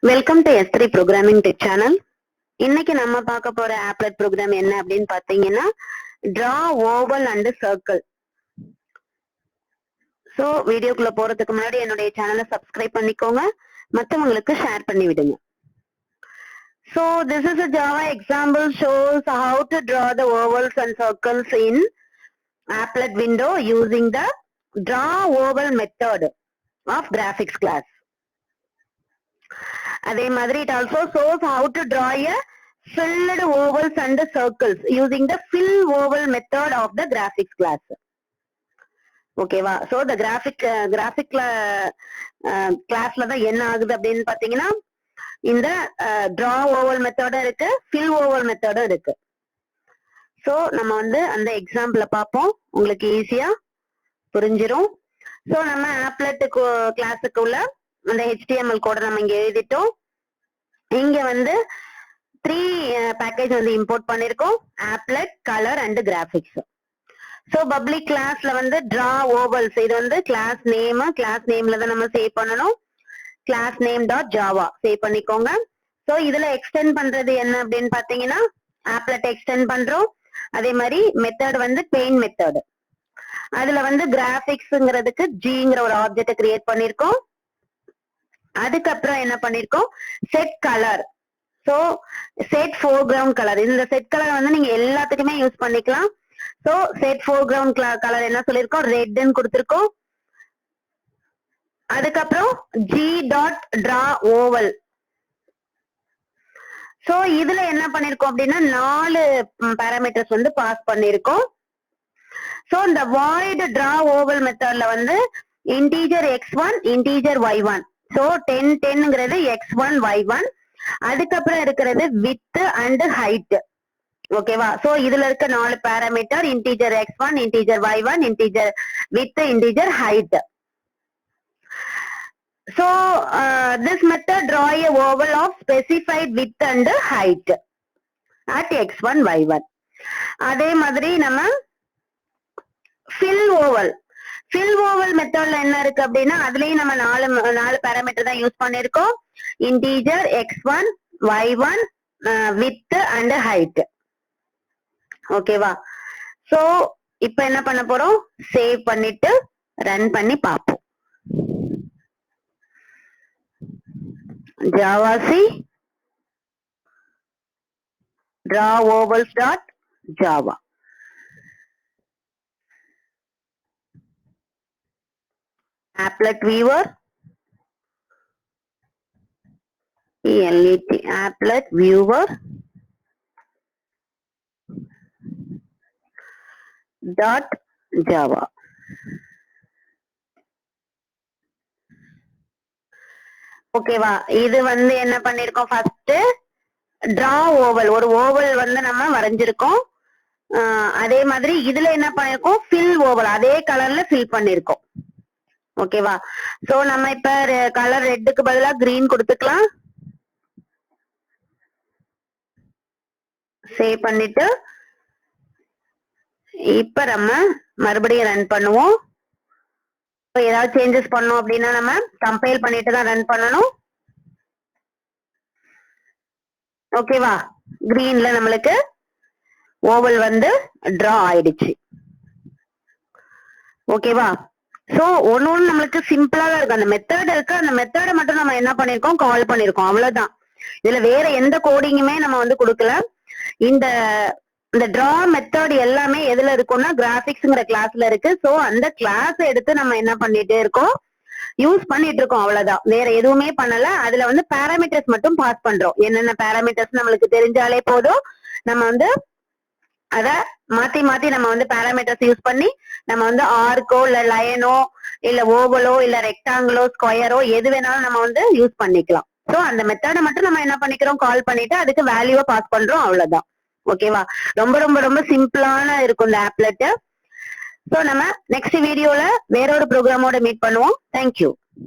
Welcome to S3 programming tech channel. இன்னைக்கு நம்ம பார்க்க போற applet ப்ரோக்ராம் என்ன அப்படின்னு பாத்தீங்கன்னா draw oval and circle. So வீடியோக்குள்ள போறதுக்கு முன்னாடி என்னுடைய சேனலை சப்ஸ்கிரைப் பண்ணிக்கோங்க, மத்தவங்களுக்கு ஷேர் பண்ணி விடுங்க. So this is a Java example shows how to draw the ovals and circles in applet window using the draw oval method of graphics class. அதே மாதிரி it also shows how to draw a filled ovals and circles using the fill oval method of the graphics class. ஓகேவா? So the graphic கிளாஸ்ல தான் என்ன ஆகுது அப்படின்னு பாத்தீங்கன்னா இந்த draw oval மெத்தடும் இருக்கு, fill oval மெத்தடும் இருக்கு. சோ நம்ம வந்து அந்த எக்ஸாம்பிள பார்ப்போம், உங்களுக்கு ஈஸியா புரிஞ்சிரும். சோ நம்ம applet கிளாஸுக்குள்ள அந்த HTML கோட நம்ம இங்க எழுதிட்டோம். இங்க வந்து 3 பேக்கேஜ் வந்து இம்போர்ட் பண்ணிருக்கோம், applet, color and graphics. So public கிளாஸ்ல வந்து draw ovals, இது வந்து கிளாஸ் நேம்ல தான் நம்ம சேவ் பண்ணணும். Class name dot Java save பண்ணிக்கோங்க. சோ இதுல எக்ஸ்டெண்ட் பண்றது என்ன அப்படின்னு பாத்தீங்கன்னா applet எக்ஸ்டெண்ட் பண்றோம். அதே மாதிரி மெத்தட் வந்து பெயிண்ட் மெத்தட். அதுல வந்து கிராபிக்ஸ்ங்கிறதுக்கு ஜிங்கிற ஒரு ஆப்ஜெக்ட் கிரியேட் பண்ணிருக்கோம். அதுக்கப்புறம் என்ன பண்ணிருக்கோம், set colour. So set foreground colour, இந்த செட் கலர் வந்து நீங்க எல்லாத்துக்குமே யூஸ் பண்ணிக்கலாம். சோ செட் ஃபோர்கிரவுண்ட் கலர் என்ன சொல்லிருக்கோம், ரெட்னு கொடுத்திருக்கோம். அதுக்கப்புறம் G dot draw oval. So இதுல என்ன பண்ணிருக்கோம் அப்படின்னா 4 பாராமீட்டர்ஸ் வந்து பாஸ் பண்ணிருக்கோம். சோ இந்த void draw oval மெத்தட்ல வந்து integer x1, integer y1. So 10ங்கிறது x1 y1. அதுக்கப்புறம் இருக்கிறது width and height. ஓகேவா? சோ இதுல இருக்க 4 parameter integer x1, integer y1, integer width, integer height. So this method draw a oval of specified width and height at x1 y1. அதே மாதிரி நம்ம fill oval மெத்தட்ல என்ன இருக்கு அப்படின்னா அதுலயும் நம்ம 4 பாராமீட்டர் தான் யூஸ் பண்ணிருக்கோம். Integer x1, y1, width and height. ஓகேவா? சோ இப்ப என்ன பண்ண போறோம், சேவ் பண்ணிட்டு ரன் பண்ணி பார்ப்போம். ஜாவாc draw ovals dot java. applet viewer, applet viewer dot java. ஓகேவா? இது வந்து என்ன பண்ணிருக்கோம், ஃபர்ஸ்ட் டிரா ஓவல், ஒரு ஓவல் வந்து நம்ம வரைஞ்சிருக்கோம். அதே மாதிரி இதுல என்ன பண்ணிருக்கோம், ஃபில் ஓவல், அதே கலர்ல ஃபில் பண்ணிருக்கோம். ஓகேவா? சோ நம்ம இப்ப கலர் ரெட்டுக்கு பதிலா கிரீன் கொடுத்துக்கலாம். சேவ் பண்ணிட்டு இப்ப நம்ம மறுபடியும் ரன் பண்ணுவோம். ஏதாவது சேஞ்சஸ் பண்ணோம் அப்படின்னா நம்ம கம்பைல் பண்ணிட்டு தான் ரன் பண்ணணும். ஓகேவா? கிரீன்ல நம்மளுக்கு ஓவல் வந்து டிரா ஆயிடுச்சு. ஓகேவா? சோ ஒன்னு நம்மளுக்கு சிம்பிளா தான் இருக்கு. அந்த மெத்தட் இருக்கு, அந்த மெத்தட மட்டும் நம்ம என்ன பண்ணிருக்கோம், கால் பண்ணிருக்கோம், அவ்வளவுதான். இதுல வேற எந்த கோடிங்குமே நம்ம வந்து கொடுக்கல. இந்த டிரா மெத்தட் எல்லாமே எதுல இருக்கும்னா கிராபிக்ஸ்ங்கிற கிளாஸ்ல இருக்கு. சோ அந்த கிளாஸ் எடுத்து நம்ம என்ன பண்ணிட்டே இருக்கோம், யூஸ் பண்ணிட்டு இருக்கோம், அவ்வளவுதான். வேற எதுவுமே பண்ணல. அதுல வந்து பாராமீட்டர்ஸ் மட்டும் பாஸ் பண்றோம். என்னென்ன பாராமீட்டர்ஸ் நம்மளுக்கு தெரிஞ்சாலே போதும். நம்ம வந்து அத மாத்தி நம்ம வந்து பாராமீட்டர்ஸ் யூஸ் பண்ணி நம்ம வந்து ஆர்க்கோ இல்ல லயனோ இல்ல ஓவலோ இல்ல ரெக்டாங்கிளோ ஸ்கொயரோ எது வேணாலும் நம்ம வந்து யூஸ் பண்ணிக்கலாம். சோ அந்த மெத்தட மட்டும் நம்ம என்ன பண்ணிக்கிறோம், கால் பண்ணிட்டு அதுக்கு வேல்யூவை பாஸ் பண்றோம், அவ்வளவுதான். ஓகேவா? ரொம்ப ரொம்ப ரொம்ப சிம்பிளான இருக்கும் இந்த applet. சோ நம்ம நெக்ஸ்ட் வீடியோல வேற ஒரு ப்ரோக்ராமோட மீட் பண்ணுவோம். தேங்க்யூ.